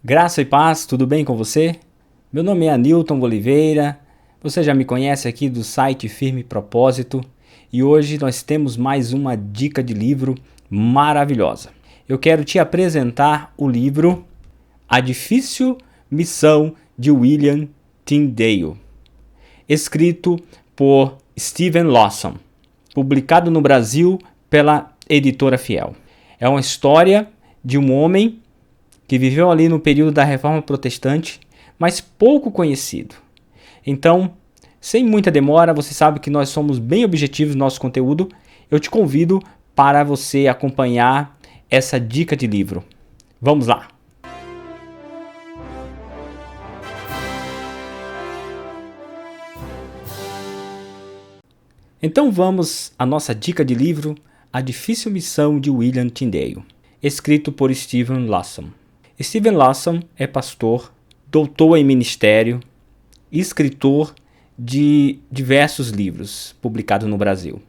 Graça e paz, tudo bem com você? Meu nome é Anilton Oliveira, você já me conhece aqui do site Firme Propósito e hoje nós temos mais uma dica de livro maravilhosa. Eu quero te apresentar o livro A Difícil Missão de William Tyndale, escrito por Steven Lawson, publicado no Brasil pela Editora Fiel. É uma história de um homem que viveu ali no período da Reforma Protestante, mas pouco conhecido. Então, sem muita demora, você sabe que nós somos bem objetivos no nosso conteúdo. Eu te convido para você acompanhar essa dica de livro. Vamos lá! Então vamos à nossa dica de livro, A Difícil Missão de William Tyndale, escrito por Steven Lawson. Steven Lawson é pastor, doutor em ministério e escritor de diversos livros publicados no Brasil.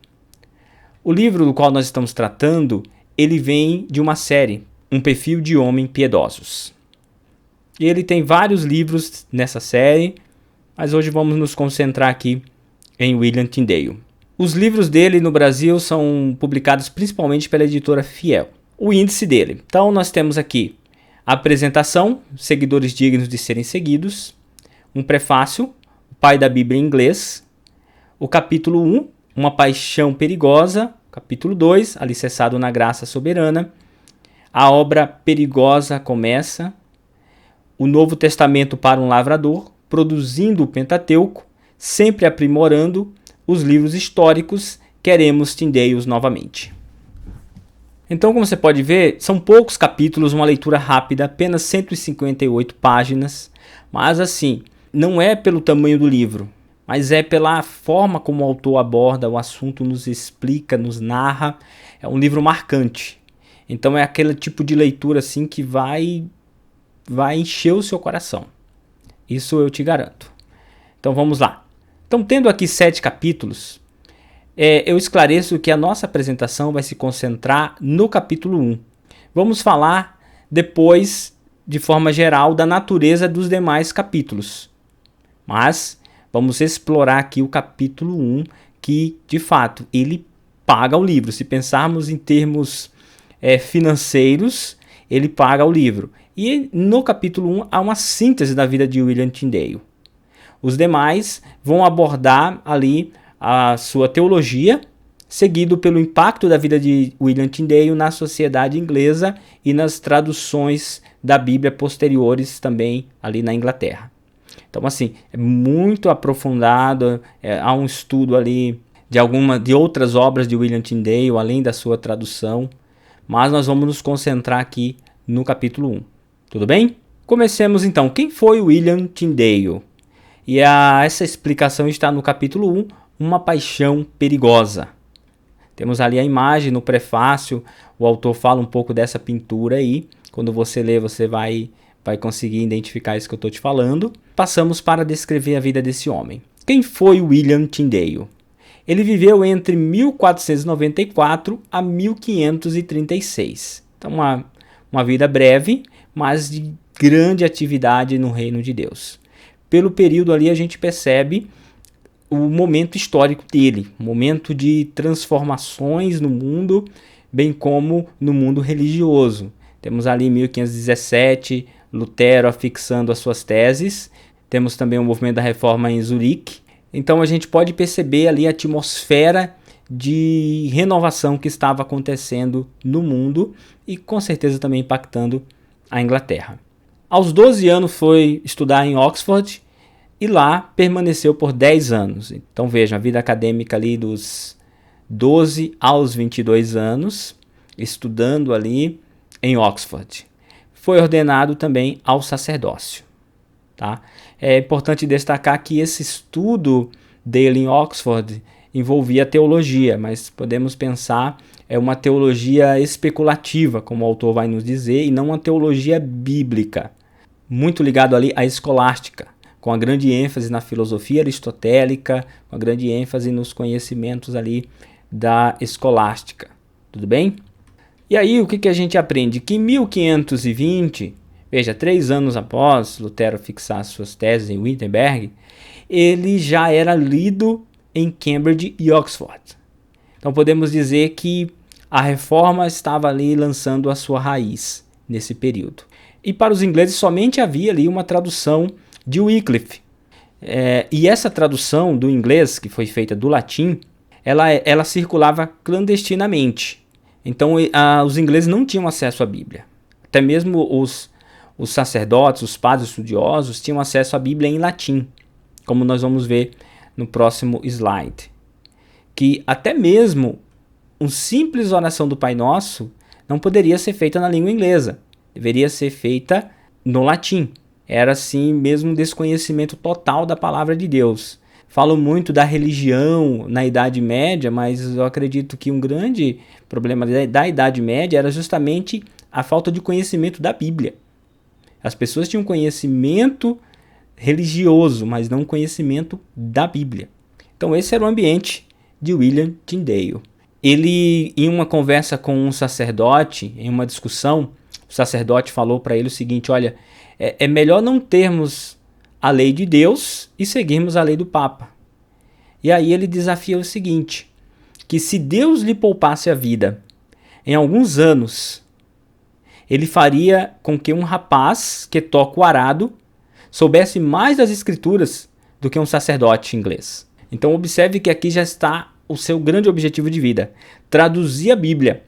O livro do qual nós estamos tratando, ele vem de uma série, Um Perfil de Homens Piedosos. E ele tem vários livros nessa série, mas hoje vamos nos concentrar aqui em William Tyndale. Os livros dele no Brasil são publicados principalmente pela Editora Fiel. O índice dele. Então nós temos aqui a apresentação, seguidores dignos de serem seguidos, um prefácio, o pai da Bíblia em inglês, o capítulo 1, uma paixão perigosa, capítulo 2, alicerçado na graça soberana, a obra perigosa começa, o Novo Testamento para um lavrador, produzindo o Pentateuco, sempre aprimorando os livros históricos, queremos Tyndale novamente. Então, como você pode ver, são poucos capítulos, uma leitura rápida, apenas 158 páginas, mas assim, não é pelo tamanho do livro, mas é pela forma como o autor aborda o assunto, nos explica, nos narra. É um livro marcante. Então é aquele tipo de leitura assim que vai encher o seu coração. Isso eu te garanto. Então vamos lá. Então, tendo aqui 7 capítulos, eu esclareço que a nossa apresentação vai se concentrar no capítulo 1. Vamos falar depois, de forma geral, da natureza dos demais capítulos. Mas vamos explorar aqui o capítulo 1, que, de fato, ele paga o livro. Se pensarmos em termos financeiros, ele paga o livro. E no capítulo 1 há uma síntese da vida de William Tyndale. Os demais vão abordar ali a sua teologia, seguido pelo impacto da vida de William Tyndale na sociedade inglesa e nas traduções da Bíblia posteriores também ali na Inglaterra. Então, assim, é muito aprofundado, há um estudo ali de outras obras de William Tyndale, além da sua tradução, mas nós vamos nos concentrar aqui no capítulo 1. Tudo bem? Comecemos então. Quem foi William Tyndale? E essa explicação está no capítulo 1, Uma Paixão Perigosa. Temos ali a imagem no prefácio, o autor fala um pouco dessa pintura aí. Quando você lê, você vai conseguir identificar isso que eu estou te falando. Passamos para descrever a vida desse homem. Quem foi William Tyndale? Ele viveu entre 1494 a 1536. Então, uma vida breve, mas de grande atividade no reino de Deus. Pelo período ali a gente percebe o momento histórico dele, momento de transformações no mundo, bem como no mundo religioso. Temos ali em 1517 Lutero afixando as suas teses, temos também o movimento da Reforma em Zurique. Então a gente pode perceber ali a atmosfera de renovação que estava acontecendo no mundo e com certeza também impactando a Inglaterra. Aos 12 anos foi estudar em Oxford e lá permaneceu por 10 anos. Então vejam, a vida acadêmica ali dos 12 aos 22 anos, estudando ali em Oxford. Foi ordenado também ao sacerdócio. Tá? É importante destacar que esse estudo dele em Oxford envolvia teologia, mas podemos pensar uma teologia especulativa, como o autor vai nos dizer, e não uma teologia bíblica, muito ligado ali à escolástica, com a grande ênfase na filosofia aristotélica, com a grande ênfase nos conhecimentos ali da escolástica. Tudo bem? E aí o que a gente aprende? Que em 1520, Veja, 3 anos após Lutero fixar suas teses em Wittenberg, ele já era lido em Cambridge e Oxford. Então podemos dizer que a reforma estava ali lançando a sua raiz nesse período. E para os ingleses somente havia ali uma tradução de Wycliffe. E essa tradução do inglês, que foi feita do latim, ela circulava clandestinamente. Então os ingleses não tinham acesso à Bíblia. Até mesmo os sacerdotes, os padres estudiosos, tinham acesso à Bíblia em latim, como nós vamos ver no próximo slide. Que até mesmo uma simples oração do Pai Nosso não poderia ser feita na língua inglesa. Deveria ser feita no latim. Era assim mesmo um desconhecimento total da palavra de Deus. Falo muito da religião na Idade Média, mas eu acredito que um grande problema da Idade Média era justamente a falta de conhecimento da Bíblia. As pessoas tinham conhecimento religioso, mas não conhecimento da Bíblia. Então esse era o ambiente de William Tyndale. Ele, em uma conversa com um sacerdote, em uma discussão, o sacerdote falou para ele o seguinte: olha, é melhor não termos a lei de Deus e seguirmos a lei do Papa. E aí ele desafia o seguinte, que se Deus lhe poupasse a vida em alguns anos, ele faria com que um rapaz que toca o arado soubesse mais das escrituras do que um sacerdote inglês. Então observe que aqui já está o seu grande objetivo de vida: traduzir a Bíblia,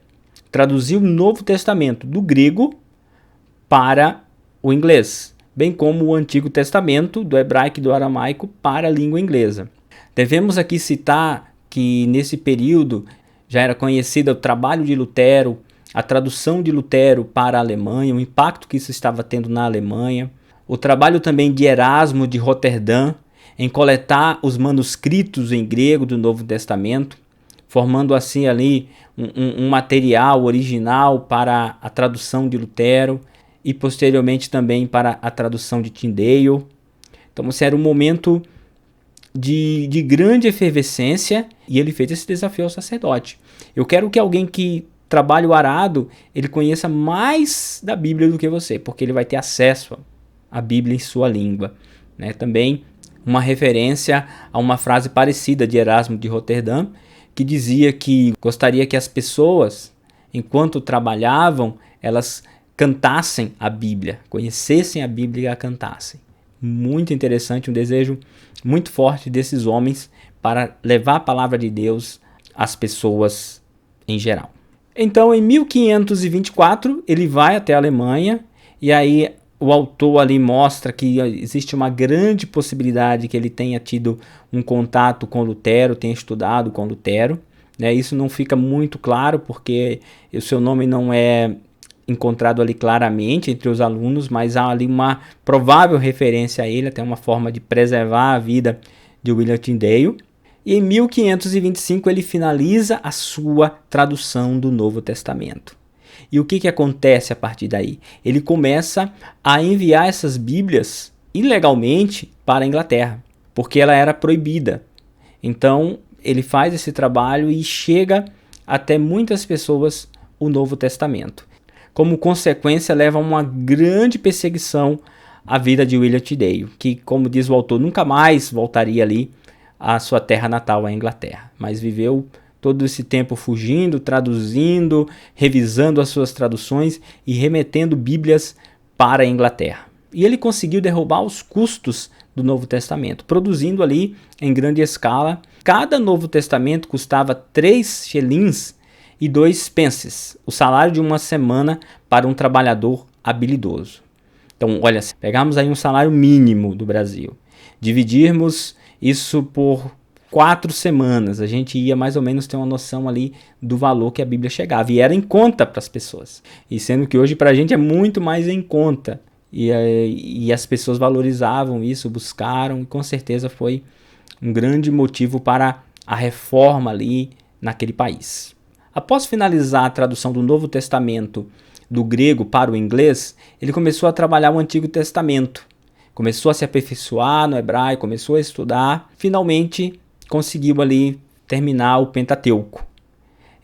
traduzir o Novo Testamento do grego para o inglês, bem como o Antigo Testamento do hebraico e do aramaico para a língua inglesa. Devemos aqui citar que nesse período já era conhecido o trabalho de Lutero, a tradução de Lutero para a Alemanha, o impacto que isso estava tendo na Alemanha, o trabalho também de Erasmo de Roterdã em coletar os manuscritos em grego do Novo Testamento, formando assim ali um material original para a tradução de Lutero e posteriormente também para a tradução de Tyndale. Então esse era um momento de grande efervescência e ele fez esse desafio ao sacerdote. Eu quero que alguém que trabalhe o arado, ele conheça mais da Bíblia do que você, porque ele vai ter acesso à Bíblia em sua língua. Também uma referência a uma frase parecida de Erasmo de Roterdã, que dizia que gostaria que as pessoas, enquanto trabalhavam, elas cantassem a Bíblia, conhecessem a Bíblia e a cantassem. Muito interessante, um desejo muito forte desses homens para levar a palavra de Deus às pessoas em geral. Então, em 1524, ele vai até a Alemanha e aí o autor ali mostra que existe uma grande possibilidade que ele tenha tido um contato com Lutero, tenha estudado com Lutero. Isso não fica muito claro porque o seu nome não é encontrado ali claramente entre os alunos, mas há ali uma provável referência a ele, até uma forma de preservar a vida de William Tyndale. E em 1525 ele finaliza a sua tradução do Novo Testamento. E o que acontece a partir daí? Ele começa a enviar essas Bíblias ilegalmente para a Inglaterra, porque ela era proibida. Então ele faz esse trabalho e chega até muitas pessoas o Novo Testamento. Como consequência, leva a uma grande perseguição à vida de William Tyndale, que, como diz o autor, nunca mais voltaria ali à sua terra natal, a Inglaterra, mas viveu todo esse tempo fugindo, traduzindo, revisando as suas traduções e remetendo Bíblias para a Inglaterra. E ele conseguiu derrubar os custos do Novo Testamento, produzindo ali em grande escala. Cada Novo Testamento custava 3 shillings e 2 pences, o salário de uma semana para um trabalhador habilidoso. Então, olha, se pegarmos aí um salário mínimo do Brasil, dividirmos isso por 4 semanas, a gente ia mais ou menos ter uma noção ali do valor que a Bíblia chegava. E era em conta para as pessoas. E sendo que hoje para a gente é muito mais em conta. E as pessoas valorizavam isso, buscaram, e com certeza foi um grande motivo para a reforma ali naquele país. Após finalizar a tradução do Novo Testamento do grego para o inglês, ele começou a trabalhar o Antigo Testamento. Começou a se aperfeiçoar no hebraico, começou a estudar, finalmente conseguiu ali terminar o Pentateuco.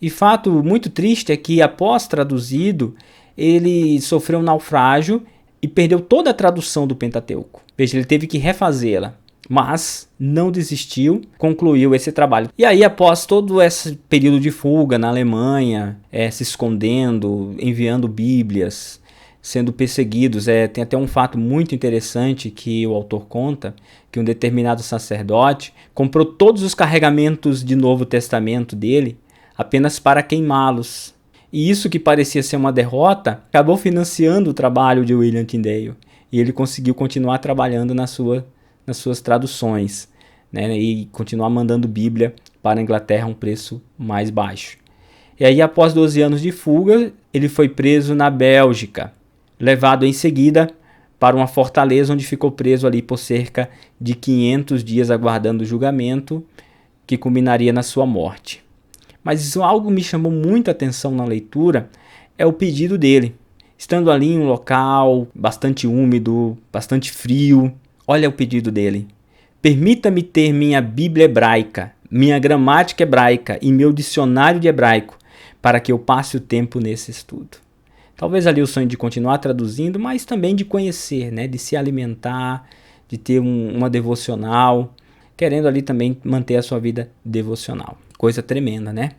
E fato muito triste é que, após traduzido, ele sofreu um naufrágio e perdeu toda a tradução do Pentateuco. Veja, ele teve que refazê-la, mas não desistiu, concluiu esse trabalho. E aí, após todo esse período de fuga na Alemanha, se escondendo, enviando bíblias, sendo perseguidos, tem até um fato muito interessante que o autor conta, que um determinado sacerdote comprou todos os carregamentos de Novo Testamento dele apenas para queimá-los. E isso, que parecia ser uma derrota, acabou financiando o trabalho de William Tyndale. E ele conseguiu continuar trabalhando nas suas traduções, né, e continuar mandando Bíblia para a Inglaterra a um preço mais baixo. E aí, após 12 anos de fuga, ele foi preso na Bélgica, levado em seguida para uma fortaleza onde ficou preso ali por cerca de 500 dias aguardando o julgamento que culminaria na sua morte. Mas isso, algo me chamou muita atenção na leitura, é o pedido dele. Estando ali em um local bastante úmido, bastante frio, olha o pedido dele: permita-me ter minha Bíblia hebraica, minha gramática hebraica e meu dicionário de hebraico, para que eu passe o tempo nesse estudo. Talvez ali o sonho de continuar traduzindo, mas também de conhecer, né, de se alimentar, de ter uma devocional, querendo ali também manter a sua vida devocional. Coisa tremenda, né?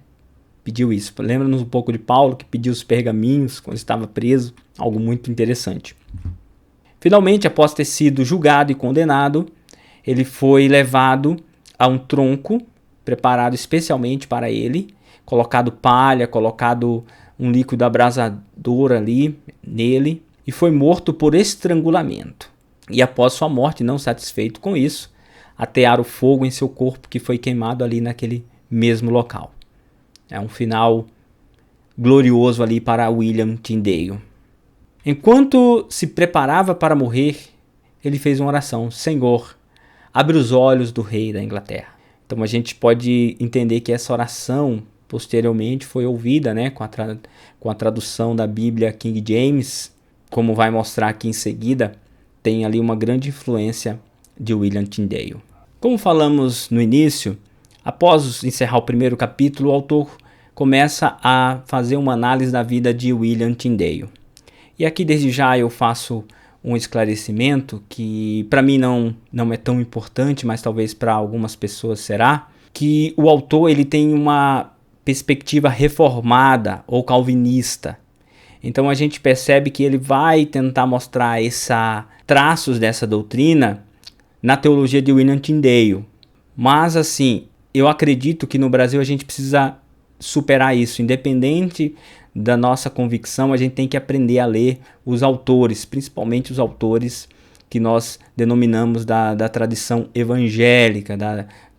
Pediu isso. Lembra-nos um pouco de Paulo, que pediu os pergaminhos quando estava preso, algo muito interessante. Finalmente, após ter sido julgado e condenado, ele foi levado a um tronco preparado especialmente para ele, colocado palha, colocado um líquido abrasador ali nele, e foi morto por estrangulamento. E após sua morte, não satisfeito com isso, atearam fogo em seu corpo, que foi queimado ali naquele mesmo local. É um final glorioso ali para William Tyndale. Enquanto se preparava para morrer, ele fez uma oração: Senhor, abre os olhos do rei da Inglaterra. Então a gente pode entender que essa oração posteriormente foi ouvida, né, com a tradução da Bíblia King James, como vai mostrar aqui em seguida, tem ali uma grande influência de William Tyndale. Como falamos no início, após encerrar o primeiro capítulo, o autor começa a fazer uma análise da vida de William Tyndale. E aqui desde já eu faço um esclarecimento que para mim não é tão importante, mas talvez para algumas pessoas será, que o autor ele tem uma perspectiva reformada ou calvinista. Então a gente percebe que ele vai tentar mostrar traços dessa doutrina na teologia de William Tyndale. Mas assim, eu acredito que no Brasil a gente precisa superar isso. Independente da nossa convicção, a gente tem que aprender a ler os autores, principalmente os autores que nós denominamos da tradição evangélica,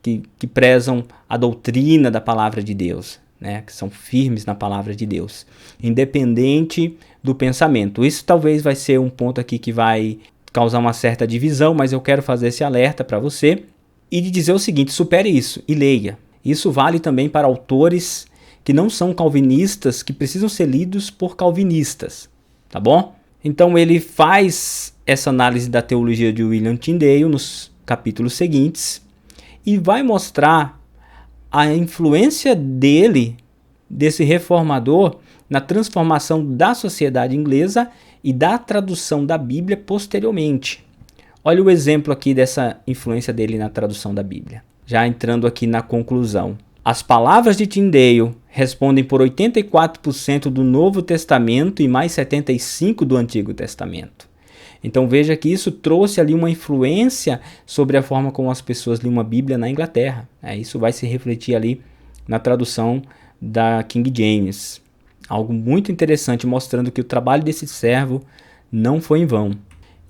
que prezam a doutrina da palavra de Deus, né? Que são firmes na palavra de Deus, independente do pensamento. Isso talvez vai ser um ponto aqui que vai causar uma certa divisão, mas eu quero fazer esse alerta para você e de dizer o seguinte: supere isso e leia. Isso vale também para autores que não são calvinistas, que precisam ser lidos por calvinistas, tá bom? Então ele faz essa análise da teologia de William Tyndale nos capítulos seguintes e vai mostrar a influência desse reformador, na transformação da sociedade inglesa e da tradução da Bíblia posteriormente. Olha o exemplo aqui dessa influência dele na tradução da Bíblia. Já entrando aqui na conclusão. As palavras de Tyndale respondem por 84% do Novo Testamento e mais 75% do Antigo Testamento. Então veja que isso trouxe ali uma influência sobre a forma como as pessoas liam a Bíblia na Inglaterra. Isso vai se refletir ali na tradução da King James. Algo muito interessante, mostrando que o trabalho desse servo não foi em vão.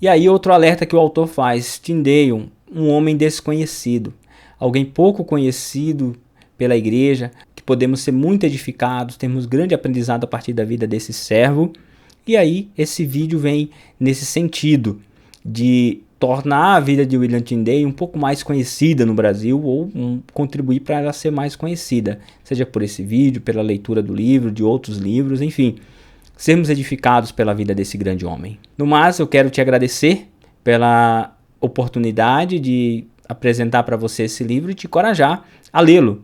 E aí outro alerta que o autor faz: Tyndale, um homem desconhecido, alguém pouco conhecido pela igreja, que podemos ser muito edificados, temos grande aprendizado a partir da vida desse servo. E aí esse vídeo vem nesse sentido de tornar a vida de William Tyndale um pouco mais conhecida no Brasil, ou contribuir para ela ser mais conhecida, seja por esse vídeo, pela leitura do livro, de outros livros, enfim, sermos edificados pela vida desse grande homem. No mais, eu quero te agradecer pela oportunidade de apresentar para você esse livro e te encorajar a lê-lo,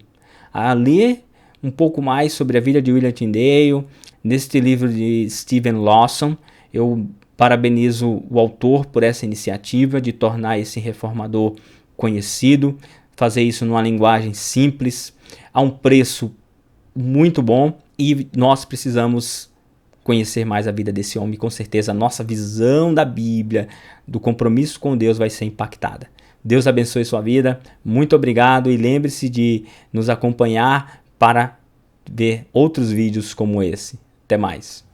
a ler um pouco mais sobre a vida de William Tyndale. Neste livro de Steven Lawson, eu Parabenizo o autor por essa iniciativa de tornar esse reformador conhecido, fazer isso numa linguagem simples, a um preço muito bom, e nós precisamos conhecer mais a vida desse homem. Com certeza a nossa visão da Bíblia, do compromisso com Deus, vai ser impactada. Deus abençoe sua vida, muito obrigado, e lembre-se de nos acompanhar para ver outros vídeos como esse. Até mais.